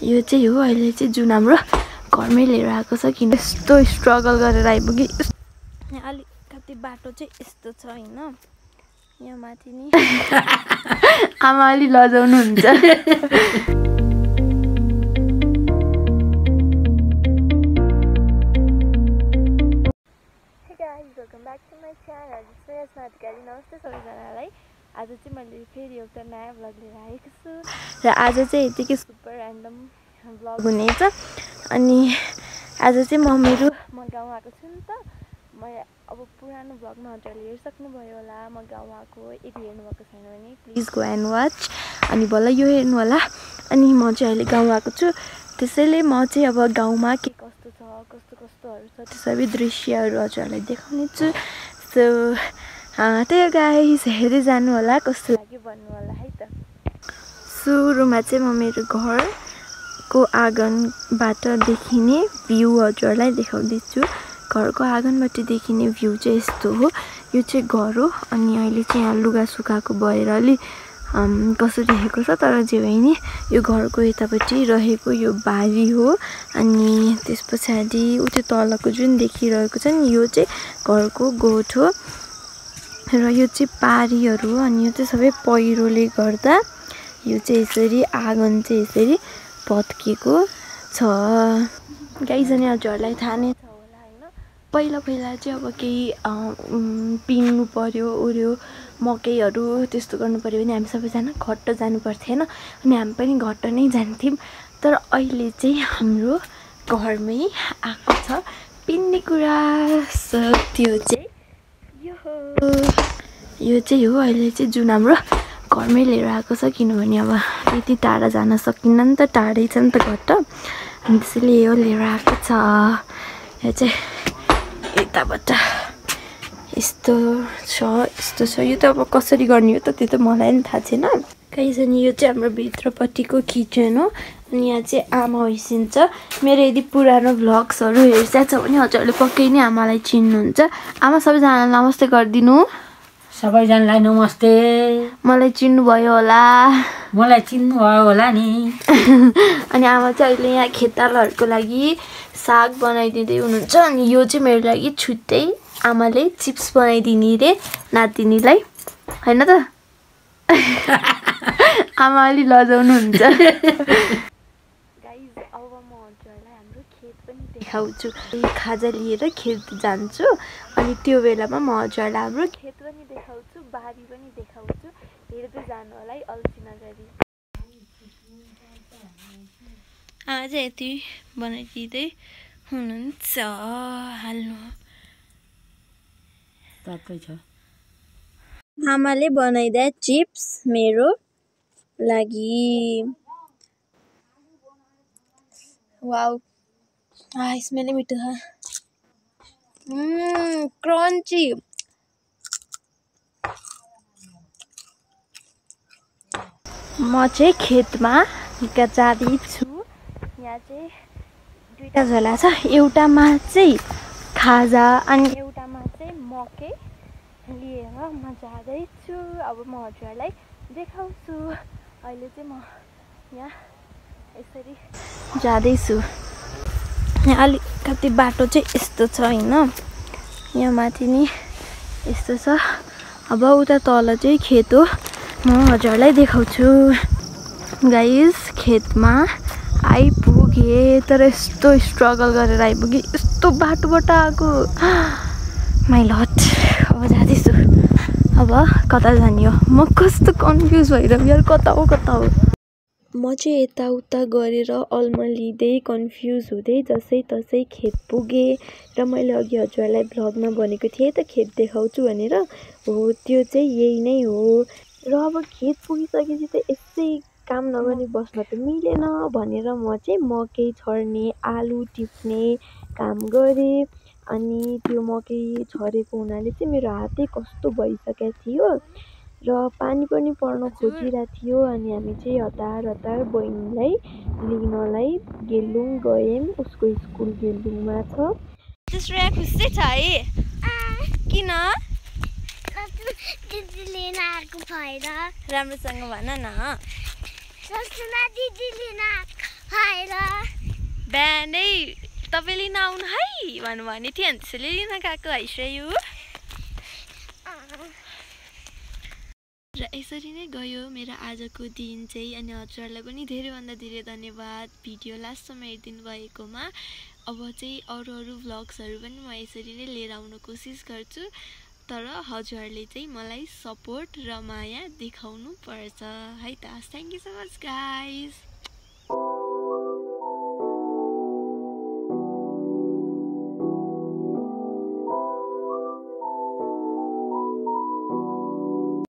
यो चाहिँ हो अहिले चाहिँ जुन हाम्रो घरमै लिएर आएको छ किन यस्तो स्ट्रगल गरेर आइपुग्यो अलिकति बाटो चाहिँ यस्तो छ हैन यहाँ माथि नि आमा अलि लजाउनुहुन्छ welcome back to my channel स्मार्टकारी नमस्ते सबैजनालाई आज चाहिँ मैले फेरि एउटा नयाँ भ्लग लिएर आएको छु र आज चाहिँ यतिकै सुपर ऱ्यान्डम भ्लग हुनेछ अनि आज चाहिँ म गाउँ आएको छु नि त मैले अब पुरानो भ्लगमा हजुरले हेरिसक्नुभयो होला म गाउँ आएको यदि हेर्नुभएको छैन भने प्लिज गो एन्ड वाच अनि बल्ल यो हेर्नु होला अनि म चाहिँ अहिले गाउँ आएको छु त्यसैले म चाहिँ अब गाउँमा के कस्तो छ कस्तोहरू छ त्यो सबै दृश्यहरू हजुरहरूलाई देखाउने छु सो त्यही गाइस हेर्दै जानु होला कस्तो लाग्यो भन्नु होला है त सुरुमा चाहिँ म मेरो घरको आँगनबाट देखिने भ्यू हजुरहरूलाई देखाउँदैछु घरको आँगनबाट देखिने भ्यू चाहिँ यस्तो हो यो चाहिँ घर हो अनि अहिले चाहिँ यहाँ लुगा सुकाएको भएर अलि कसरी देखेको छ तर जे भए नि यो घरको यतापट्टि रहेको यो बारी हो अनि त्यस पछाडि उतै तलको जुन देखिरहेको छ नि यो चाहिँ घरको गोठ हो र यो चाहिँ पारीहरू हो अनि यो चाहिँ सबै पहिरोले गर्दा यो चाहिँ यसरी आँगन चाहिँ यसरी भत्किएको छ गाइस अनि हजुरहरूलाई थाहा नै छ होला हैन पहिला चाहिँ अब केही पिन्नु पर्यो ओर्यो मकैहरू त्यस्तो गर्नु पर्यो भने हामी सबैजना घट्ट जानु पर्थेन अनि हामी पनि घट्ट नै जान्थ्यौँ तर अहिले चाहिँ हाम्रो घरमै आएको छ पिन्ने कुरा त्यो चाहिँ यो चाहिँ हो अहिले चाहिँ जुन हाम्रो घरमै लिएर आएको छ किनभने अब त्यति टाढा जान सकिन्न नि त टाढै छ नि त घट्ट अनि त्यसैले यो लिएर आएको छ यो चाहिँ यताबाट यस्तो छ यो त अब कसरी गर्ने हो त त्यो त मलाई पनि थाहा छैन गाइस अनि यो चाहिँ हाम्रो भित्रपट्टिको किचन हो अनि यहाँ चाहिँ आमा होइसिन्छ मेरो यदि पुरानो भ्लग्सहरू हेरिरहेको छ भने हजुरहरूले पक्कै नै आमालाई चिन्नुहुन्छ आमा सबैजनालाई नमस्ते गरिदिनु सबैजनालाई नमस्ते मलाई चिन्नुभयो होला मलाई चिन्नुभयो होला नि अनि आमा चाहिँ अहिले यहाँ खेतालाहरूको लागि साग बनाइदिँदै हुनुहुन्छ अनि यो चाहिँ मेरो लागि छुट्टै आमाले चिप्स बनाइदिने रे नातिनीलाई हैन त आमा अलि लजाउनुहुन्छ गाइस अब म हजुरलाई हाम्रो खेत पनि देखाउँछु खाजा लिएर खेत जान्छु अनि त्यो बेलामा म हजुरलाई हाम्रो खेत पनि देखाउँछु बारी पनि देखाउँछु हेर्दै जानु होला है अल्छी नगरी आमा चाहिँ यति बनाइदिँदै हुनुहुन्छ हाल्नु आमाले बनाइदिए चिप्स मेरो लागि वाउ स्मेल मिठो छ क्रन्ची म चाहिँ खेतमा जाँदैछु यहाँ चाहिँ दुईटा झोला छ एउटामा चाहिँ खाजा अनि एउटामा चाहिँ मकै लिएर म जाँदैछु अब म हजुरलाई देखाउँछु अहिले चाहिँ म यहाँ यसरी जाँदैछु यहाँ अलिकति बाटो चाहिँ यस्तो छ हैन यहाँ माथि नि यस्तो छ अब उता तल चाहिँ खेत हो म हजुरलाई देखाउँछु गाइस खेतमा आइपुगे तर यस्तो स्ट्रगल गरेर आइपुगे यस्तो बाटोबाट आएको माइ लट अब जाँदैछु अब कता जाने हो म कस्तो कन्फ्युज भइरहेको यार कता हो म चाहिँ यताउता गरेर अल्मलिँदै कन्फ्युज हुँदै जसै तसै खेत पुगेँ र मैले अघि हजुरलाई भ्लगमा भनेको थिएँ त खेत देखाउँछु भनेर हो त्यो चाहिँ यही नै हो र अब खेत पुगिसकेपछि त यस्तै काम नगर्ने बस्न त मिलेन भनेर म चाहिँ मकै छर्ने आलु टिप्ने काम गरेँ अनि त्यो मकै छरेको हुनाले चाहिँ मेरो हातै कस्तो भइसकेको थियो र पानी पनि पर्न खोजिरहेको थियो अनि हामी चाहिँ हतार बहिनीलाई लिनलाई गेलुङ गयौँ उसको स्कुल गेलुङमा छ श्रेया खुसी छ है किन दिदीले नआएको भएर राम्रोसँग भन न दिदीले नआएको भएर बिहानै तपाईँ लिन आउनु है भन्नुभयो थियो अनि त्यसैले लिन गएको है श्रेयु र यसरी नै गयो मेरो आजको दिन चाहिँ अनि हजुरहरूलाई पनि धेरैभन्दा धेरै धन्यवाद भिडियो लास्टसम्म हेरिदिनु भएकोमा अब चाहिँ अरू भ्लग्सहरू पनि म यसरी नै लिएर आउन कोसिस गर्छु तर हजुरहरूले चाहिँ मलाई सपोर्ट र माया देखाउनु पर्छ है त thank you so much guys